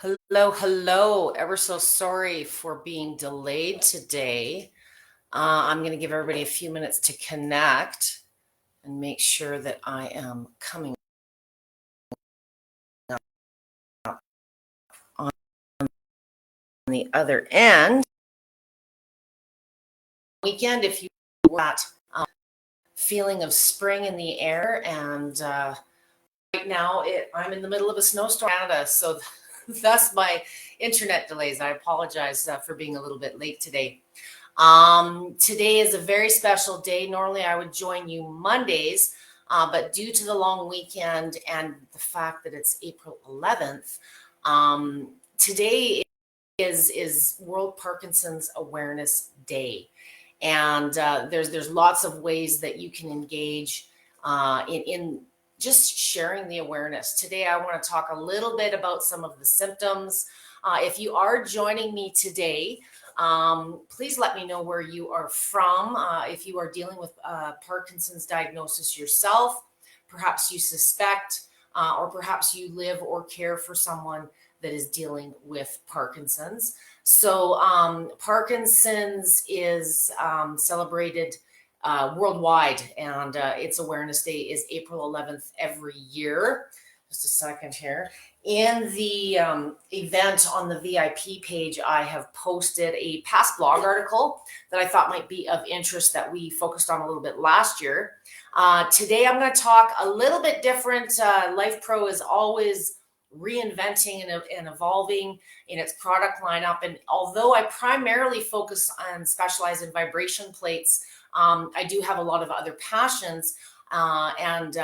Hello, hello. Ever so sorry for being delayed today. I'm going to give everybody a few minutes to connect and make sure that I am coming up on the other end. Weekend, if you were that feeling of spring in the air, and right now I'm in the middle of a snowstorm in Canada, so thus my internet delays. I apologize for being a little bit late today. Today is a very special day. Normally I would join you Mondays, but due to the long weekend and the fact that it's April 11th, today is World Parkinson's Awareness Day. And there's lots of ways that you can engage in just sharing the awareness. Today, I want to talk a little bit about some of the symptoms. If you are joining me today, please let me know where you are from. If you are dealing with Parkinson's diagnosis yourself, perhaps you suspect, or perhaps you live or care for someone that is dealing with Parkinson's. So Parkinson's is celebrated worldwide, and its Awareness Day is April 11th every year. Just a second here. In the event on the VIP page, I have posted a past blog article that I thought might be of interest that we focused on a little bit last year. Today, I'm going to talk a little bit different. Life Pro is always reinventing and evolving in its product lineup. And although I primarily focus on specialized in vibration plates, I do have a lot of other passions and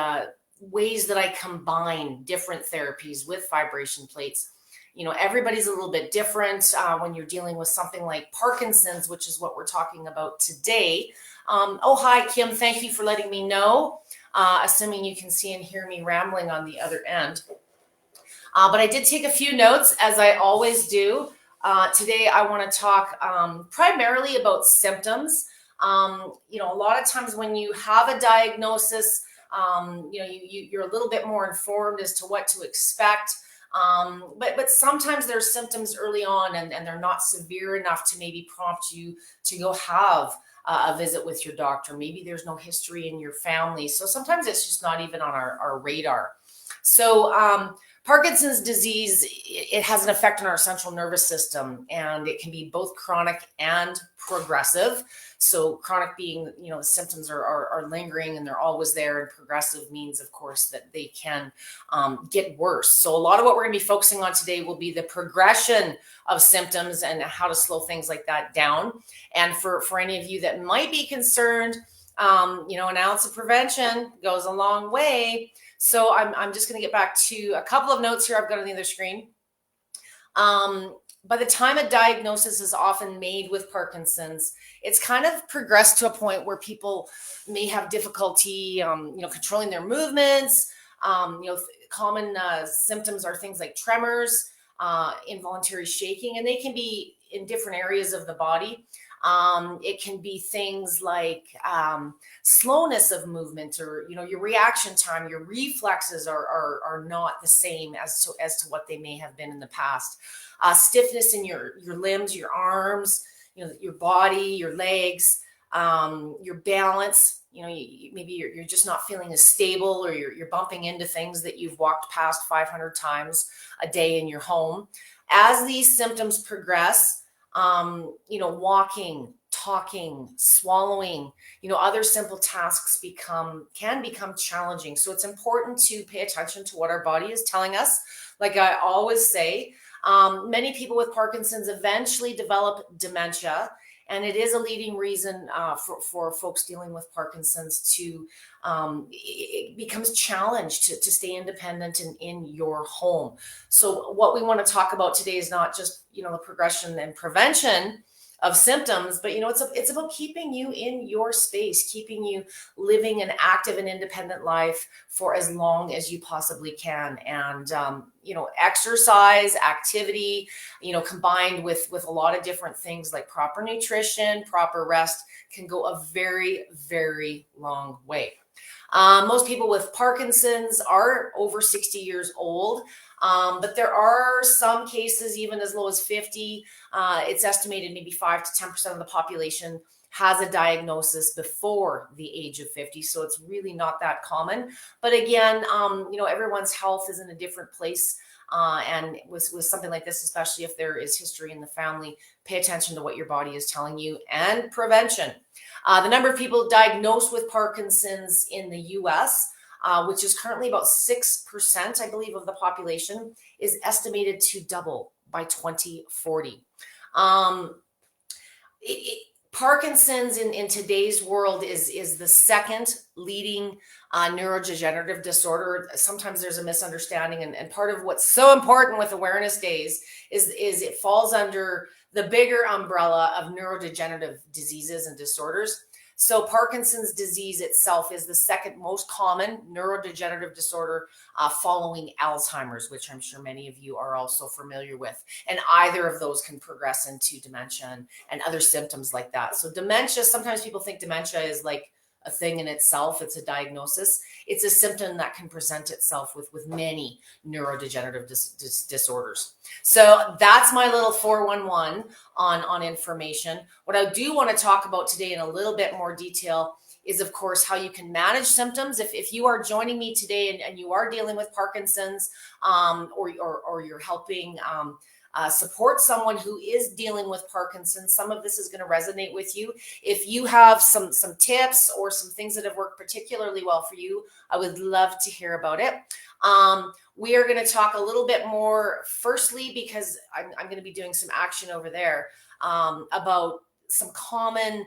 ways that I combine different therapies with vibration plates. You know, everybody's a little bit different when you're dealing with something like Parkinson's, which is what we're talking about today. Oh, hi, Kim. Thank you for letting me know, assuming you can see and hear me rambling on the other end. But I did take a few notes, as I always do. Today, I want to talk primarily about symptoms. You know, a lot of times when you have a diagnosis, you know, you're a little bit more informed as to what to expect. But sometimes there's symptoms early on, and they're not severe enough to maybe prompt you to go have a visit with your doctor. Maybe there's no history in your family. So sometimes it's just not even on our radar. So Parkinson's disease, it has an effect on our central nervous system, and it can be both chronic and progressive. So chronic being, you know, the symptoms are lingering and they're always there, and progressive means, of course, that they can get worse. So a lot of what we're going to be focusing on today will be the progression of symptoms and how to slow things like that down. And for any of you that might be concerned, you know, an ounce of prevention goes a long way. So I'm just going to get back to a couple of notes here I've got on the other screen. By the time a diagnosis is often made with Parkinson's, it's kind of progressed to a point where people may have difficulty, you know, controlling their movements. You know, common symptoms are things like tremors, involuntary shaking, and they can be in different areas of the body. It can be things like slowness of movement, or, you know, your reaction time, your reflexes are not the same as to what they may have been in the past. Stiffness in your limbs, your arms, you know, your body, your legs, your balance. You know, maybe you're just not feeling as stable, or you're bumping into things that you've walked past 500 times a day in your home. As these symptoms progress, you know, walking, talking, swallowing, you know, other simple tasks can become challenging. So it's important to pay attention to what our body is telling us. Like I always say, many people with Parkinson's eventually develop dementia, and it is a leading reason for folks dealing with Parkinson's to it becomes challenged to stay independent in your home. So what we want to talk about today is not just, you know, the progression and prevention of symptoms, but, you know, it's about keeping you in your space, keeping you living an active and independent life for as long as you possibly can. And you know, exercise, activity, you know, combined with a lot of different things like proper nutrition, proper rest, can go a very, very long way. Most people with Parkinson's are over 60 years old, but there are some cases even as low as 50. It's estimated maybe 5 to 10% of the population has a diagnosis before the age of 50. So it's really not that common. But again, everyone's health is in a different place. And with something like this, especially if there is history in the family, pay attention to what your body is telling you and prevention. The number of people diagnosed with Parkinson's in the US, which is currently about 6%, I believe, of the population, is estimated to double by 2040. Parkinson's in today's world is the second leading neurodegenerative disorder. Sometimes there's a misunderstanding, and part of what's so important with Awareness Days is it falls under the bigger umbrella of neurodegenerative diseases and disorders. So Parkinson's disease itself is the second most common neurodegenerative disorder following Alzheimer's, which I'm sure many of you are also familiar with. And either of those can progress into dementia and other symptoms like that. So dementia, sometimes people think dementia is like a thing in itself. It's a diagnosis. It's a symptom that can present itself with many neurodegenerative disorders. So that's my little 411 on information. What I do want to talk about today in a little bit more detail is, of course, how you can manage symptoms. If you are joining me today and you are dealing with Parkinson's, or you're helping support someone who is dealing with Parkinson's, some of this is going to resonate with you. If you have some tips or some things that have worked particularly well for you, I would love to hear about it. We are going to talk a little bit more, firstly, because I'm going to be doing some action over there, about some common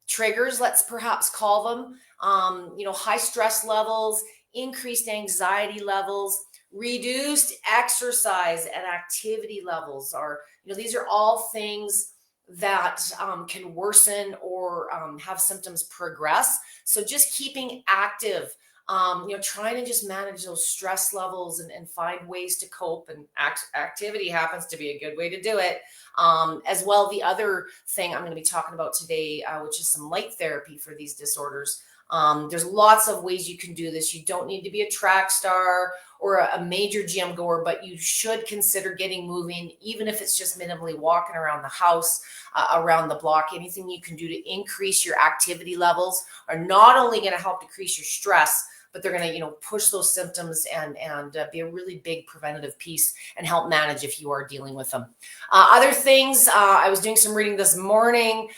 triggers, let's perhaps call them, high stress levels, increased anxiety levels, reduced exercise and activity levels these are all things that can worsen or have symptoms progress. So just keeping active, trying to just manage those stress levels and find ways to cope, and activity happens to be a good way to do it. As well, the other thing I'm going to be talking about today, which is some light therapy for these disorders. There's lots of ways you can do this. You don't need to be a track star or a major gym goer, but you should consider getting moving, even if it's just minimally walking around the house, around the block. Anything you can do to increase your activity levels are not only going to help decrease your stress, but they're going to, push those symptoms and be a really big preventative piece and help manage if you are dealing with them. Other things, I was doing some reading this morning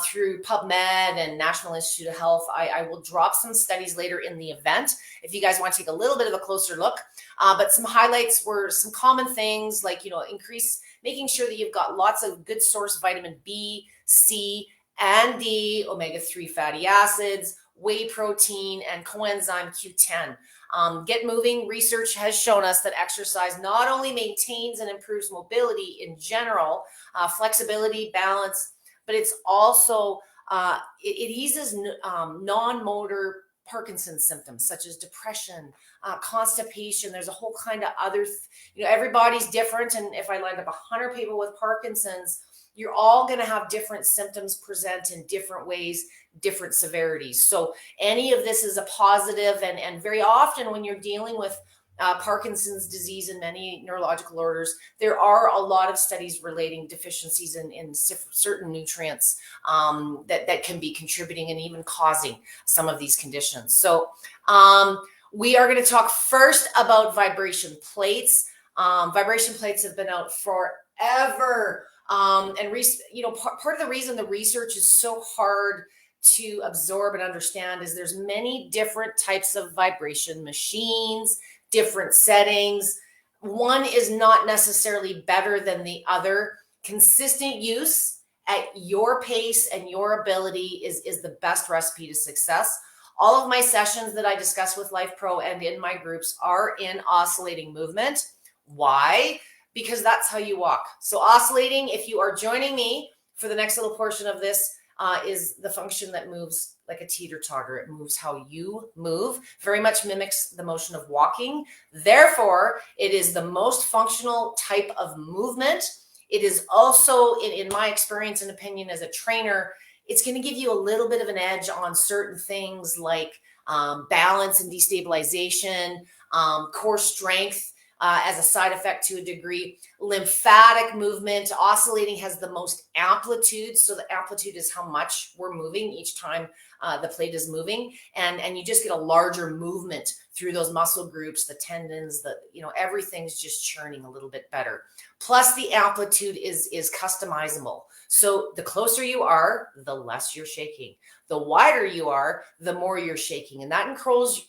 through PubMed and National Institute of Health. I will drop some studies later in the event if you guys want to take a little bit of a closer look. But some highlights were some common things like, making sure that you've got lots of good source vitamin B, C, and D, omega-3 fatty acids, whey protein, and coenzyme Q10. Get moving. Research has shown us that exercise not only maintains and improves mobility in general, flexibility, balance, but it's also, it eases non-motor Parkinson's symptoms such as depression, constipation. There's a whole kind of other, everybody's different. And if I lined up 100 people with Parkinson's, you're all going to have different symptoms present in different ways, different severities. So any of this is a positive, and very often when you're dealing with Parkinson's disease and many neurological orders, there are a lot of studies relating deficiencies in certain nutrients that can be contributing and even causing some of these conditions. So we are going to talk first about vibration plates. Vibration plates have been out forever. Part of the reason the research is so hard to absorb and understand is there's many different types of vibration machines, different settings. One is not necessarily better than the other. Consistent use at your pace and your ability is the best recipe to success. All of my sessions that I discuss with Life Pro and in my groups are in oscillating movement. Why? Because that's how you walk. So oscillating, if you are joining me for the next little portion of this, is the function that moves like a teeter-totter. It moves how you move, very much mimics the motion of walking. Therefore, it is the most functional type of movement. It is also, in my experience and opinion as a trainer, it's going to give you a little bit of an edge on certain things like balance and destabilization, core strength as a side effect to a degree, lymphatic movement. Oscillating has the most amplitude. So the amplitude is how much we're moving each time the plate is moving. And you just get a larger movement through those muscle groups, the tendons, everything's just churning a little bit better. Plus the amplitude is customizable. So the closer you are, the less you're shaking. The wider you are, the more you're shaking. And that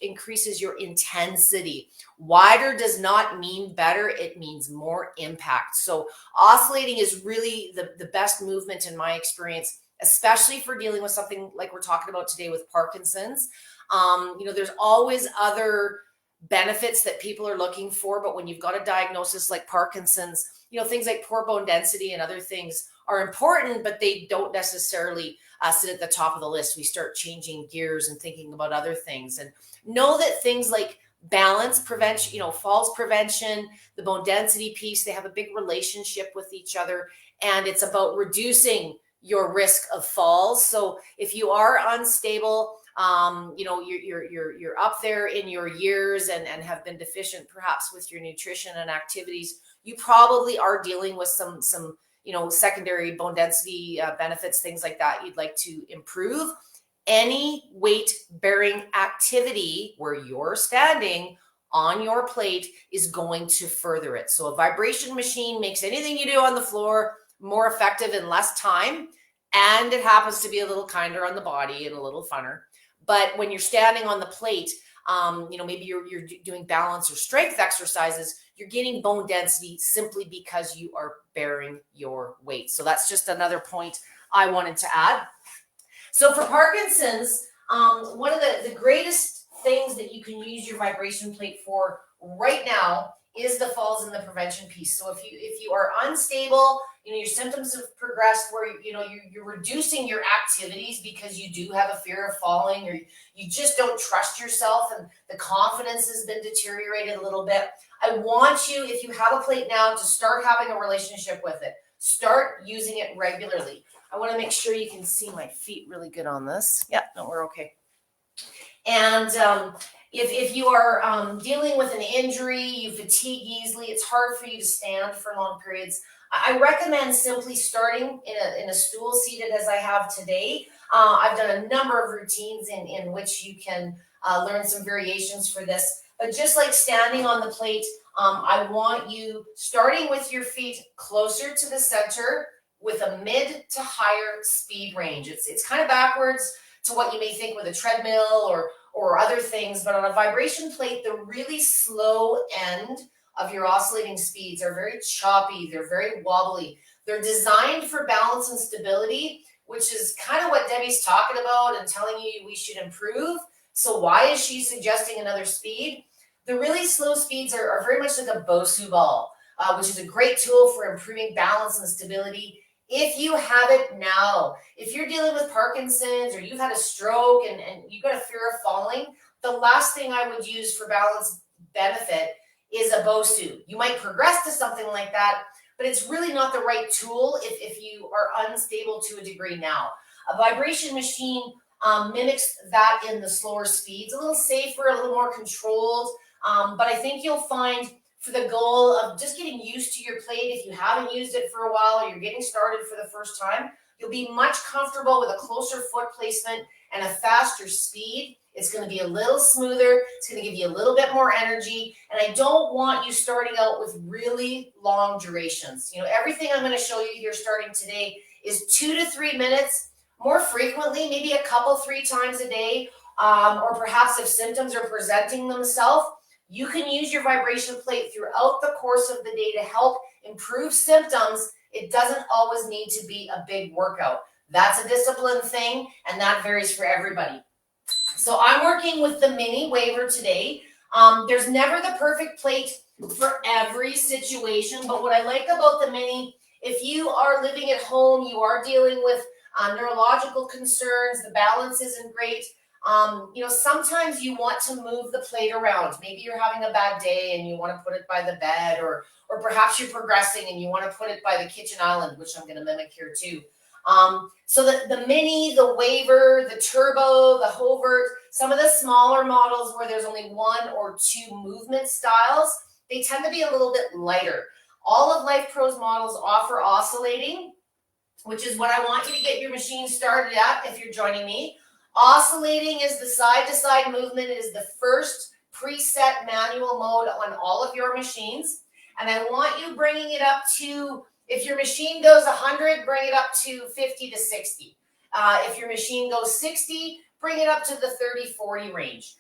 increases your intensity. Wider does not mean better. It means more impact. So oscillating is really the best movement in my experience, especially for dealing with something like we're talking about today with Parkinson's. There's always other benefits that people are looking for, but when you've got a diagnosis like Parkinson's, things like poor bone density and other things are important, but they don't necessarily sit at the top of the list. We start changing gears and thinking about other things, and know that things like balance prevention, falls prevention, the bone density piece, they have a big relationship with each other, and it's about reducing your risk of falls. So if you are unstable, you're up there in your years and have been deficient perhaps with your nutrition and activities, you probably are dealing with some secondary bone density benefits, things like that you'd like to improve. Any weight bearing activity where you're standing on your plate is going to further it. So a vibration machine makes anything you do on the floor more effective in less time, and it happens to be a little kinder on the body and a little funner. But when you're standing on the plate, maybe you're doing balance or strength exercises, you're getting bone density simply because you are bearing your weight. So that's just another point I wanted to add. So for Parkinson's, one of the greatest things that you can use your vibration plate for right now is the falls and the prevention piece. So if you are unstable, your symptoms have progressed where you're reducing your activities because you do have a fear of falling, or you just don't trust yourself and the confidence has been deteriorated a little bit. I want you, if you have a plate now, to start having a relationship with it. Start using it regularly. I want to make sure you can see my feet really good on this. Yeah, no, we're okay. And if you are dealing with an injury, you fatigue easily, it's hard for you to stand for long periods, I recommend simply starting in a stool seated as I have today. I've done a number of routines in which you can learn some variations for this. But just like standing on the plate, I want you starting with your feet closer to the center with a mid to higher speed range. It's kind of backwards to what you may think with a treadmill or other things, but on a vibration plate, the really slow end of your oscillating speeds are very choppy, they're very wobbly. They're designed for balance and stability, which is kind of what Debbie's talking about and telling you we should improve. So why is she suggesting another speed? The really slow speeds are very much like a Bosu ball, which is a great tool for improving balance and stability if you have it now. If you're dealing with Parkinson's or you've had a stroke and you've got a fear of falling, the last thing I would use for balance benefit is a Bosu. You might progress to something like that, but it's really not the right tool if you are unstable to a degree now. A vibration machine mimics that in the slower speeds, a little safer, a little more controlled, but I think you'll find for the goal of just getting used to your plate, if you haven't used it for a while or you're getting started for the first time, you'll be much comfortable with a closer foot placement and a faster speed. It's going to be a little smoother. It's going to give you a little bit more energy. And I don't want you starting out with really long durations. Everything I'm going to show you here starting today is 2 to 3 minutes, more frequently, maybe a couple, 3 times a day, or perhaps if symptoms are presenting themselves, you can use your vibration plate throughout the course of the day to help improve symptoms. It doesn't always need to be a big workout. That's a discipline thing, and that varies for everybody. So I'm working with the mini waiver today. There's never the perfect plate for every situation, but what I like about the mini, if you are living at home, you are dealing with neurological concerns, the balance isn't great, sometimes you want to move the plate around. Maybe you're having a bad day and you want to put it by the bed, or perhaps you're progressing and you want to put it by the kitchen island, which I'm going to mimic here too. So the mini, the waiver, the turbo, the hovert, some of the smaller models where there's only one or two movement styles, they tend to be a little bit lighter. All of Life Pro's models offer oscillating, which is what I want you to get your machine started at if you're joining me. Oscillating is the side-to-side movement. It is the first preset manual mode on all of your machines. And I want you bringing it up to, if your machine goes 100, bring it up to 50 to 60. If your machine goes 60, bring it up to the 30-40 range.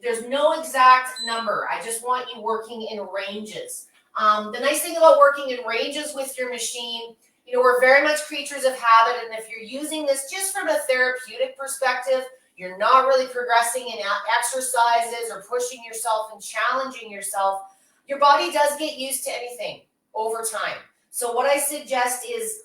There's no exact number. I just want you working in ranges. The nice thing about working in ranges with your machine, you know, we're very much creatures of habit, and if you're using this just from a therapeutic perspective, you're not really progressing in exercises or pushing yourself and challenging yourself, your body does get used to anything over time. So what I suggest is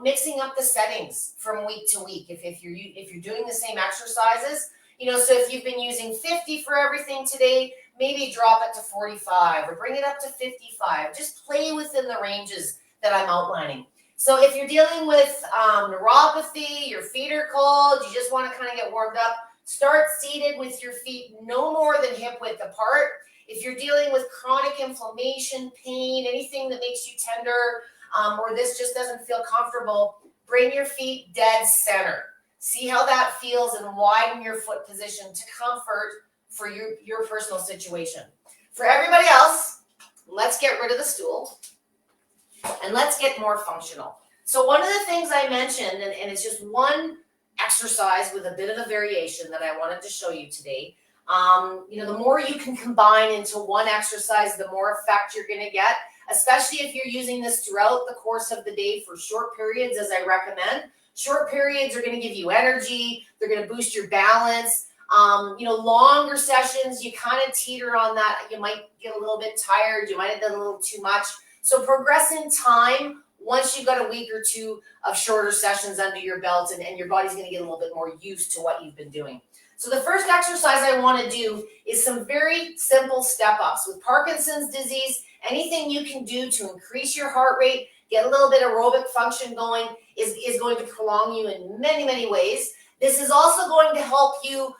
mixing up the settings from week to week. If you're doing the same exercises, you know, so if you've been using 50 for everything today, maybe drop it to 45 or bring it up to 55. Just play within the ranges that I'm outlining. So if you're dealing with neuropathy, your feet are cold, you just want to kind of get warmed up, start seated with your feet no more than hip width apart. If you're dealing with chronic inflammation, pain, anything that makes you tender, or this just doesn't feel comfortable, bring your feet dead center. See how that feels and widen your foot position to comfort for your personal situation. For everybody else, let's get rid of the stool. And let's get more functional. So one of the things I mentioned, and it's just one exercise with a bit of a variation that I wanted to show you today. You know, the more you can combine into one exercise, the more effect you're going to get, especially if you're using this throughout the course of the day for short periods, as I recommend. Short periods are going to give you energy. They're going to boost your balance. You know, longer sessions, you kind of teeter on that. You might get a little bit tired. You might have done a little too much. So progress in time once you've got a week or two of shorter sessions under your belt, and your body's going to get a little bit more used to what you've been doing. So the first exercise I want to do is some very simple step-ups. With Parkinson's disease, anything you can do to increase your heart rate, get a little bit of aerobic function going is going to prolong you in many, many ways. This is also going to help you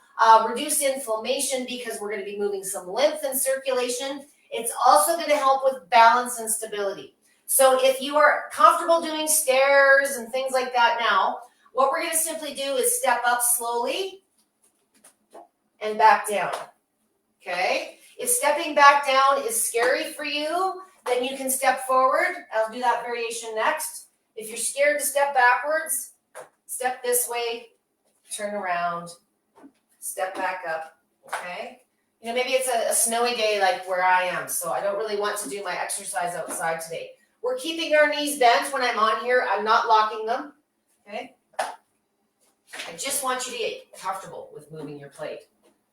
reduce inflammation because we're going to be moving some lymph and circulation. It's also going to help with balance and stability. So if you are comfortable doing stairs and things like that now, what we're going to simply do is step up slowly and back down. Okay? If stepping back down is scary for you, then you can step forward. I'll do that variation next. If you're scared to step backwards, step this way, turn around, step back up. Okay? You know, maybe it's a snowy day like where I am, so I don't really want to do my exercise outside today. We're keeping our knees bent when I'm on here. I'm not locking them, okay? I just want you to get comfortable with moving your plate,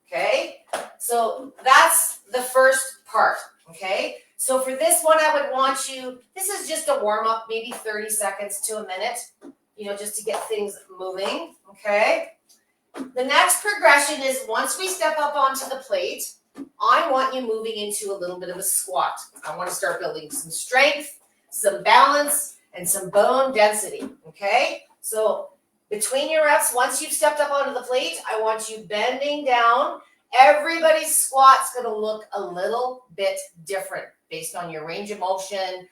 okay? So that's the first part, okay? So for this one, I would want you, this is just a warm-up, maybe 30 seconds to a minute, you know, just to get things moving, okay? The next progression is once we step up onto the plate, I want you moving into a little bit of a squat. I want to start building some strength, some balance, and some bone density, okay? So between your reps, once you've stepped up onto the plate, I want you bending down. Everybody's squat's going to look a little bit different based on your range of motion,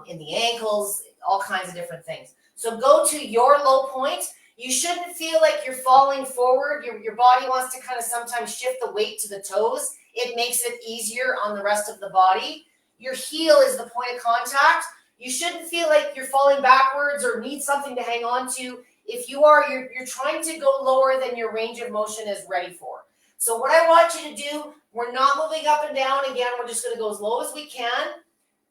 in the ankles, all kinds of different things. So go to your low point. You shouldn't feel like you're falling forward. Your body wants to kind of sometimes shift the weight to the toes. It makes it easier on the rest of the body. Your heel is the point of contact. You shouldn't feel like you're falling backwards or need something to hang on to. If you are, you're trying to go lower than your range of motion is ready for. So what I want you to do, we're not moving up and down again. We're just going to go as low as we can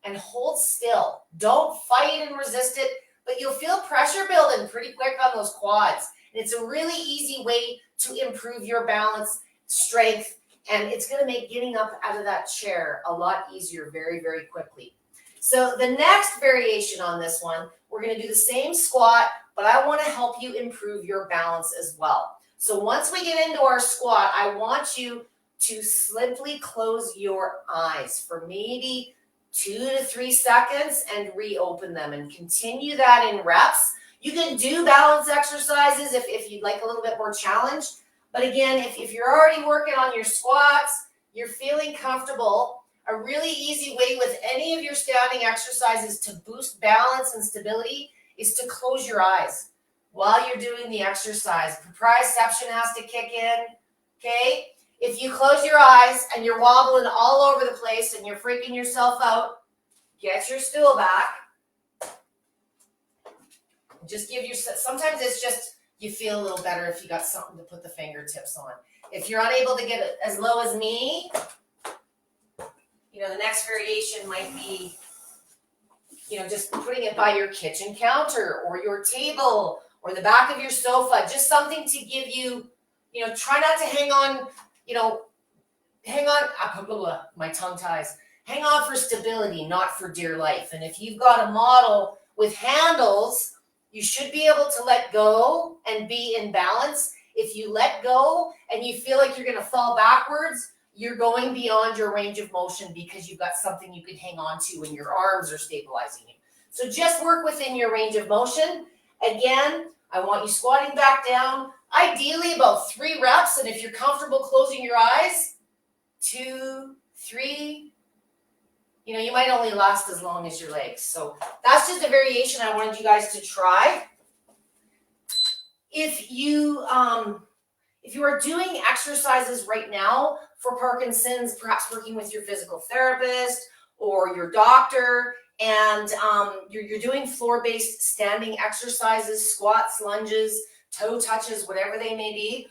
and hold still. Don't fight and resist it. But you'll feel pressure building pretty quick on those quads. And it's a really easy way to improve your balance, strength, and it's going to make getting up out of that chair a lot easier very, very quickly. So the next variation on this one, we're going to do the same squat, but I want to help you improve your balance as well. So once we get into our squat, I want you to simply close your eyes for maybe 2 to 3 seconds and reopen them and continue that in reps. You can do balance exercises if you'd like a little bit more challenge. But again, if you're already working on your squats, you're feeling comfortable, a really easy way with any of your standing exercises to boost balance and stability is to close your eyes while you're doing the exercise. Proprioception has to kick in, okay? If you close your eyes and you're wobbling all over the place and you're freaking yourself out, get your stool back. Just give yourself, sometimes it's just, you feel a little better if you got something to put the fingertips on. If you're unable to get it as low as me, you know, the next variation might be, you know, just putting it by your kitchen counter or your table or the back of your sofa, just something to give you, you know, try not to hang on, you know, my tongue ties. Hang on for stability, not for dear life. And if you've got a model with handles, you should be able to let go and be in balance. If you let go and you feel like you're going to fall backwards, you're going beyond your range of motion because you've got something you can hang on to and your arms are stabilizing you. So just work within your range of motion. Again, I want you squatting back down, ideally about 3 reps. And if you're comfortable closing your eyes, 2, 3, you know, you might only last as long as your legs. So that's just a variation I wanted you guys to try. If you are doing exercises right now for Parkinson's, perhaps working with your physical therapist or your doctor, and you're doing floor-based standing exercises, squats, lunges, toe touches, whatever they may be,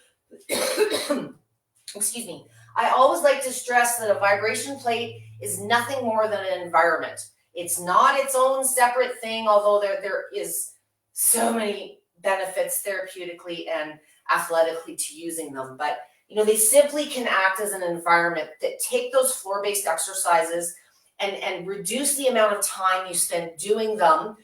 excuse me, I always like to stress that a vibration plate is nothing more than an environment. It's not its own separate thing, although there is so many benefits therapeutically and athletically to using them. But, you know, they simply can act as an environment that take those floor-based exercises and reduce the amount of time you spend doing them.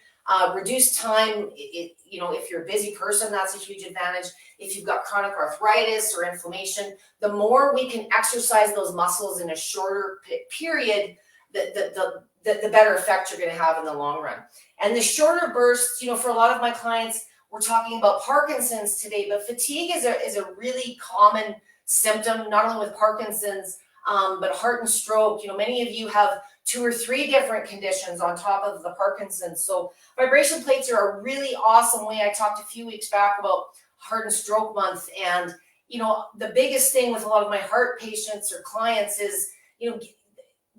Reduce time, you know, if you're a busy person, that's a huge advantage. If you've got chronic arthritis or inflammation, the more we can exercise those muscles in a shorter period, the better effect you're going to have in the long run. And the shorter bursts, you know, for a lot of my clients, we're talking about Parkinson's today, but fatigue is a really common symptom, not only with Parkinson's, but heart and stroke. You know, many of you have 2 or 3 different conditions on top of the Parkinson's. So vibration plates are a really awesome way. I talked a few weeks back about Heart and Stroke Month. And, you know, the biggest thing with a lot of my heart patients or clients is, you know,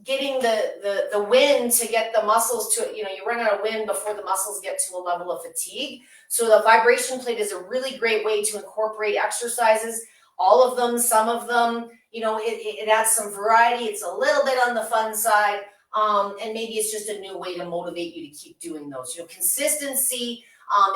getting the wind to get the muscles to, you know, you run out of wind before the muscles get to a level of fatigue. So the vibration plate is a really great way to incorporate exercises, all of them, some of them, you know, it adds some variety. It's a little bit on the fun side. And maybe it's just a new way to motivate you to keep doing those. You know, consistency,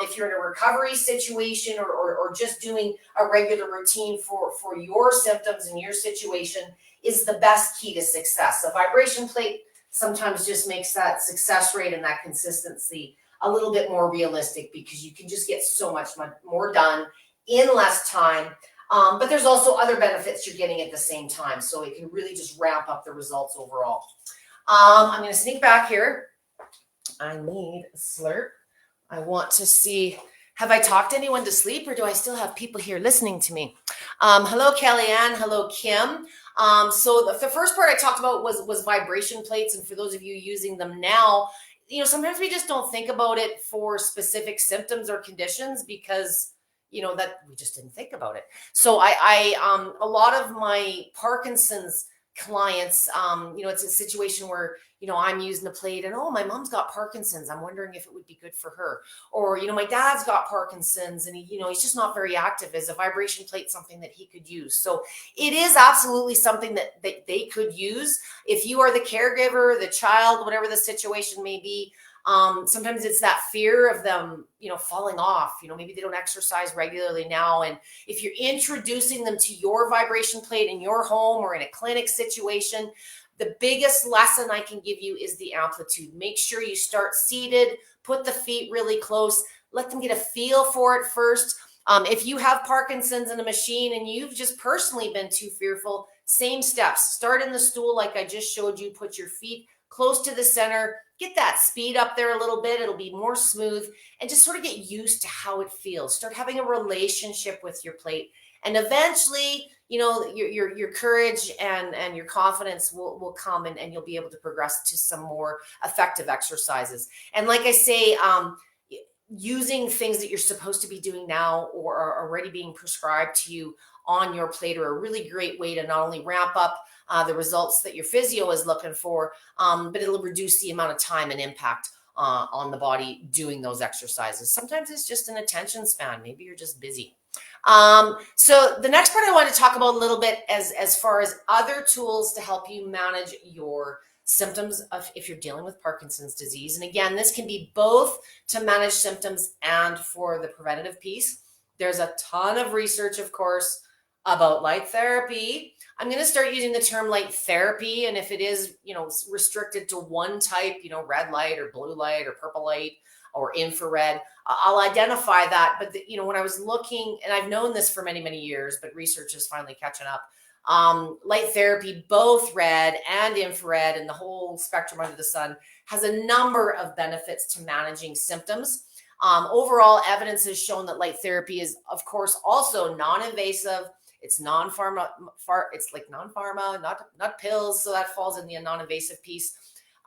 if you're in a recovery situation or just doing a regular routine for your symptoms and your situation is the best key to success. The vibration plate sometimes just makes that success rate and that consistency a little bit more realistic because you can just get so much more done in less time. But there's also other benefits you're getting at the same time. So it can really just ramp up the results overall. I'm going to sneak back here. I need a slurp. I want to see, have I talked anyone to sleep or do I still have people here listening to me? Hello, Kellyanne. Hello, Kim. So the first part I talked about was vibration plates. And for those of you using them now, you know, sometimes we just don't think about it for specific symptoms or conditions because, you know, that we just didn't think about it. So I a lot of my Parkinson's clients, you know, it's a situation where, you know, I'm using the plate and, oh, my mom's got Parkinson's. I'm wondering if it would be good for her. Or, you know, my dad's got Parkinson's and he, you know, he's just not very active. Is a vibration plate something that he could use? So it is absolutely something that they could use. If you are the caregiver, the child, whatever the situation may be, sometimes it's that fear of them, you know, falling off. You know, maybe they don't exercise regularly now. And if you're introducing them to your vibration plate in your home or in a clinic situation, the biggest lesson I can give you is the amplitude. Make sure you start seated, put the feet really close, let them get a feel for it first. If you have Parkinson's in a machine and you've just personally been too fearful, same steps. Start in the stool like I just showed you, put your feet close to the center, get that speed up there a little bit. It'll be more smooth, and just sort of get used to how it feels. Start having a relationship with your plate. And eventually, your courage and your confidence will come, and you'll be able to progress to some more effective exercises. And like I say, using things that you're supposed to be doing now or are already being prescribed to you on your plate are a really great way to not only ramp up the results that your physio is looking for, but it'll reduce the amount of time and impact on the body doing those exercises. Sometimes it's just an attention span. Maybe you're just busy. So the next part I want to talk about a little bit as far as other tools to help you manage your symptoms of if you're dealing with Parkinson's disease. And again, this can be both to manage symptoms and for the preventative piece. There's a ton of research, of course, about light therapy. I'm going to start using the term light therapy. And if it is, restricted to one type, red light or blue light or purple light or infrared, I'll identify that. But, when I was looking, and I've known this for many, many years, but research is finally catching up. Light therapy, both red and infrared and the whole spectrum under the sun, has a number of benefits to managing symptoms. Overall, evidence has shown that light therapy is, of course, also non-invasive. It's non-pharma, it's like non-pharma, not pills, so that falls in the non-invasive piece.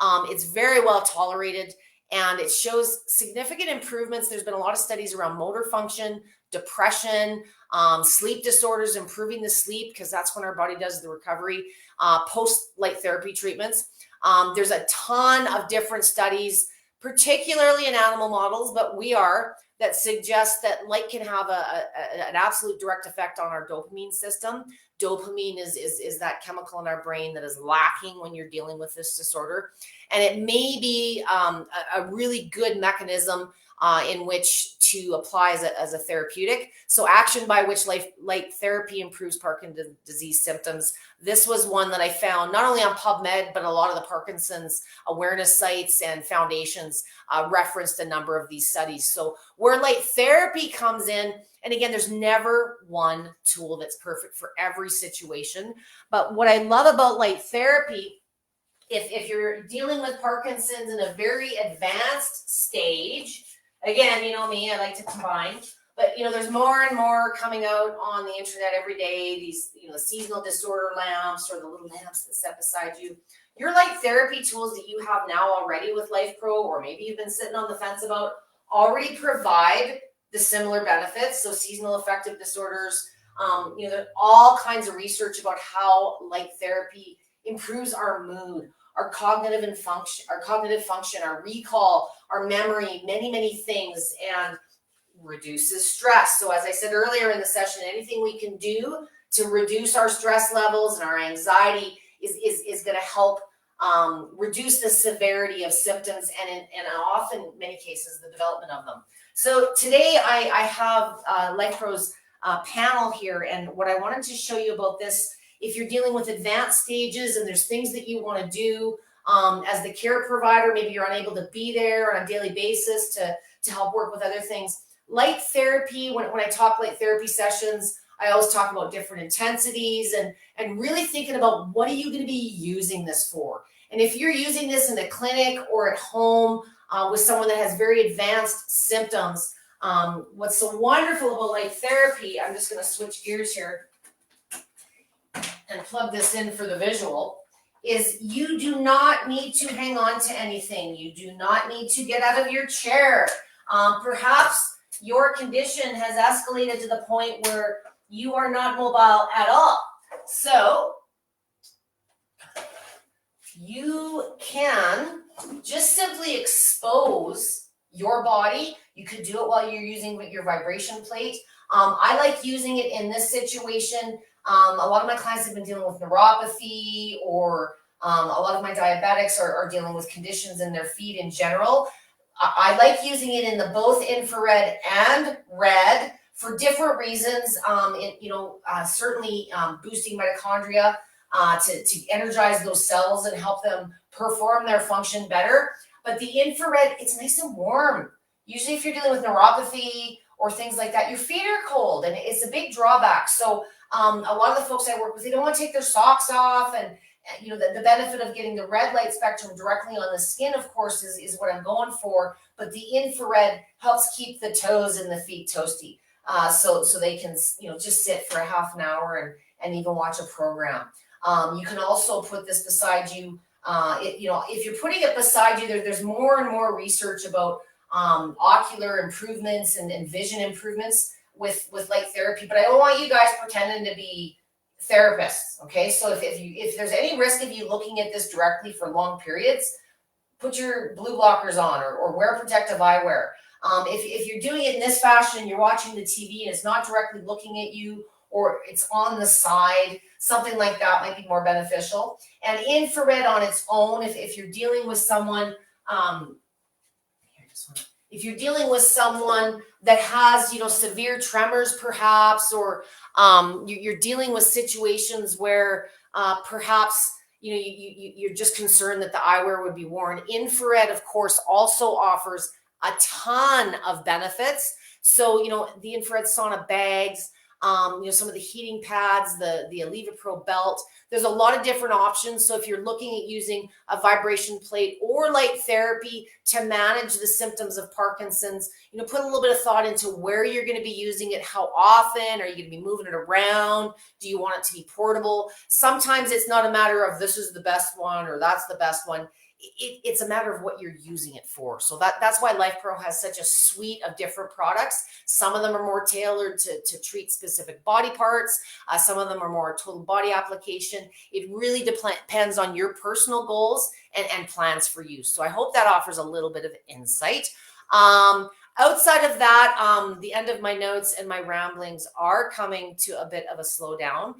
It's very well tolerated, and it shows significant improvements. There's been a lot of studies around motor function, depression, sleep disorders, improving the sleep, because that's when our body does the recovery, post light therapy treatments. There's a ton of different studies, particularly in animal models, but that suggest that light can have an absolute direct effect on our dopamine system. Dopamine is that chemical in our brain that is lacking when you're dealing with this disorder. And it may be a really good mechanism in which to apply as a therapeutic. So action by which light therapy improves Parkinson's disease symptoms. This was one that I found not only on PubMed, but a lot of the Parkinson's awareness sites and foundations referenced a number of these studies. So where light therapy comes in, and again, there's never one tool that's perfect for every situation. But what I love about light therapy, if you're dealing with Parkinson's in a very advanced stage, again, you know me, I like to combine, but there's more and more coming out on the internet every day, these, the seasonal disorder lamps or the little lamps that set beside you. Your light therapy tools that you have now already with Life Pro, or maybe you've been sitting on the fence about, already provide the similar benefits. So seasonal affective disorders, there's all kinds of research about how light therapy improves our mood, our cognitive function, our recall, our memory, many, many things, and reduces stress. So as I said earlier in the session, anything we can do to reduce our stress levels and our anxiety is going to help reduce the severity of symptoms and often, many cases, the development of them. So today I have Life Pro's panel here, and what I wanted to show you about this, if you're dealing with advanced stages and there's things that you want to do as the care provider, maybe you're unable to be there on a daily basis to help work with other things. Light therapy, when I talk light therapy sessions, I always talk about different intensities and really thinking about what are you going to be using this for. And if you're using this in a clinic or at home with someone that has very advanced symptoms, what's so wonderful about light therapy, I'm just going to switch gears here and plug this in for the visual, is you do not need to hang on to anything. You do not need to get out of your chair. Perhaps your condition has escalated to the point where you are not mobile at all. So you can just simply expose your body. You could do it while you're using your vibration plate. I like using it in this situation. A lot of my clients have been dealing with neuropathy, or a lot of my diabetics are dealing with conditions in their feet in general. I like using it in the both infrared and red for different reasons. Certainly boosting mitochondria to energize those cells and help them perform their function better. But the infrared, it's nice and warm. Usually if you're dealing with neuropathy or things like that, your feet are cold, and it's a big drawback. So a lot of the folks I work with, they don't want to take their socks off, and the benefit of getting the red light spectrum directly on the skin, of course, is what I'm going for. But the infrared helps keep the toes and the feet toasty, so they can just sit for a half an hour and even watch a program. You can also put this beside you. If you're putting it beside you, there's more and more research about ocular improvements and vision improvements with light therapy. But I don't want you guys pretending to be therapists, okay? So if there's any risk of you looking at this directly for long periods, put your blue blockers on or wear protective eyewear. If you're doing it in this fashion, you're watching the TV and it's not directly looking at you, or it's on the side, something like that might be more beneficial. And infrared on its own, if you're dealing with someone, if you're dealing with someone that has, severe tremors perhaps, or you're dealing with situations where perhaps, you're just concerned that the eyewear would be worn. Infrared, of course, also offers a ton of benefits. So, the infrared sauna bags, some of the heating pads, the AllevaPro belt. There's a lot of different options. So if you're looking at using a vibration plate or light therapy to manage the symptoms of Parkinson's, put a little bit of thought into where you're going to be using it, how often, are you going to be moving it around? Do you want it to be portable? Sometimes it's not a matter of this is the best one or that's the best one. It's a matter of what you're using it for. So that's why LifePro has such a suite of different products. Some of them are more tailored to treat specific body parts. Some of them are more total body application. It really depends on your personal goals and plans for use. So I hope that offers a little bit of insight. Outside of that, the end of my notes and my ramblings are coming to a bit of a slowdown.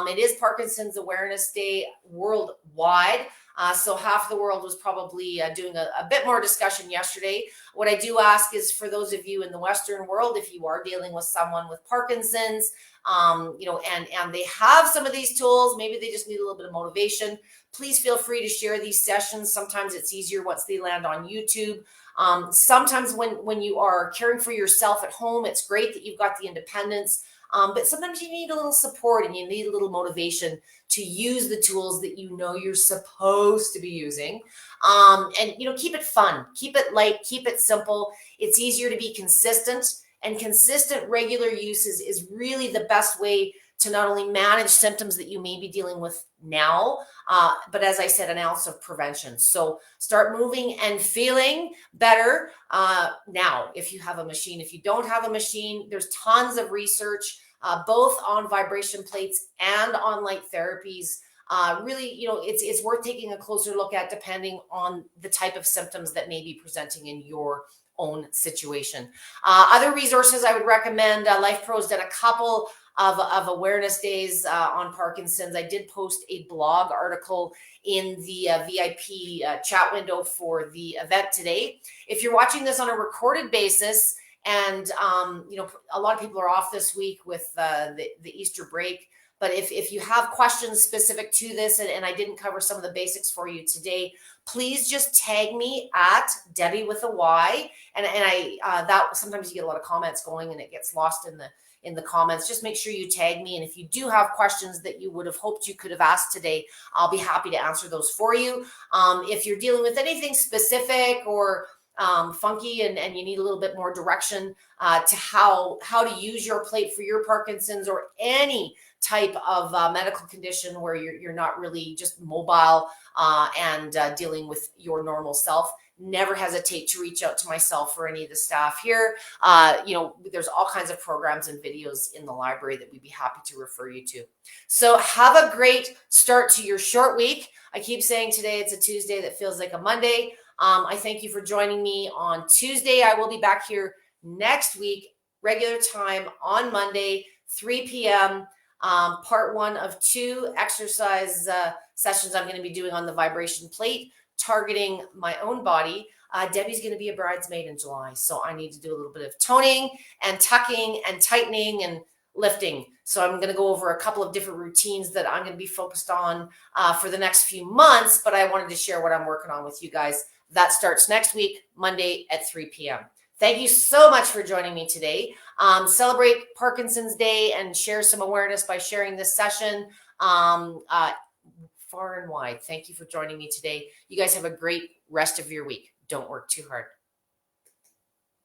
It is Parkinson's Awareness Day worldwide. So half the world was probably doing a bit more discussion yesterday. What I do ask is for those of you in the Western world, if you are dealing with someone with Parkinson's, and they have some of these tools, maybe they just need a little bit of motivation, please feel free to share these sessions. Sometimes it's easier once they land on YouTube. Sometimes when you are caring for yourself at home, it's great that you've got the independence. But sometimes you need a little support and you need a little motivation to use the tools that you're supposed to be using. And keep it fun, keep it light, keep it simple. It's easier to be consistent, and consistent regular use is really the best way to not only manage symptoms that you may be dealing with now, but as I said, an ounce of prevention. So start moving and feeling better now if you have a machine. If you don't have a machine, there's tons of research, both on vibration plates and on light therapies. Really, it's worth taking a closer look at depending on the type of symptoms that may be presenting in your own situation. Other resources I would recommend, LifePro's done a couple of awareness days on Parkinson's. I did post a blog article in the VIP chat window for the event today. If you're watching this on a recorded basis, and a lot of people are off this week with the Easter break, but if you have questions specific to this and I didn't cover some of the basics for you today, please just tag me at Debbie with a Y. And I that sometimes you get a lot of comments going and it gets lost in the comments. Just make sure you tag me. And if you do have questions that you would have hoped you could have asked today, I'll be happy to answer those for you. If you're dealing with anything specific or funky and you need a little bit more direction to how to use your plate for your Parkinson's or any type of medical condition where you're not really just mobile and dealing with your normal self, never hesitate to reach out to myself or any of the staff here. There's all kinds of programs and videos in the library that we'd be happy to refer you to. So have a great start to your short week. I keep saying today it's a Tuesday that feels like a Monday. I thank you for joining me on Tuesday. I will be back here next week, regular time on Monday, 3 p.m. Part 1 of 2 exercise sessions I'm going to be doing on the vibration plate, targeting my own body. Debbie's going to be a bridesmaid in July, so I need to do a little bit of toning and tucking and tightening and lifting. So I'm going to go over a couple of different routines that I'm going to be focused on for the next few months, but I wanted to share what I'm working on with you guys. That starts next week, Monday at 3 p.m. Thank you so much for joining me today. Celebrate Parkinson's Day and share some awareness by sharing this session. far and wide. Thank you for joining me today. You guys have a great rest of your week. Don't work too hard.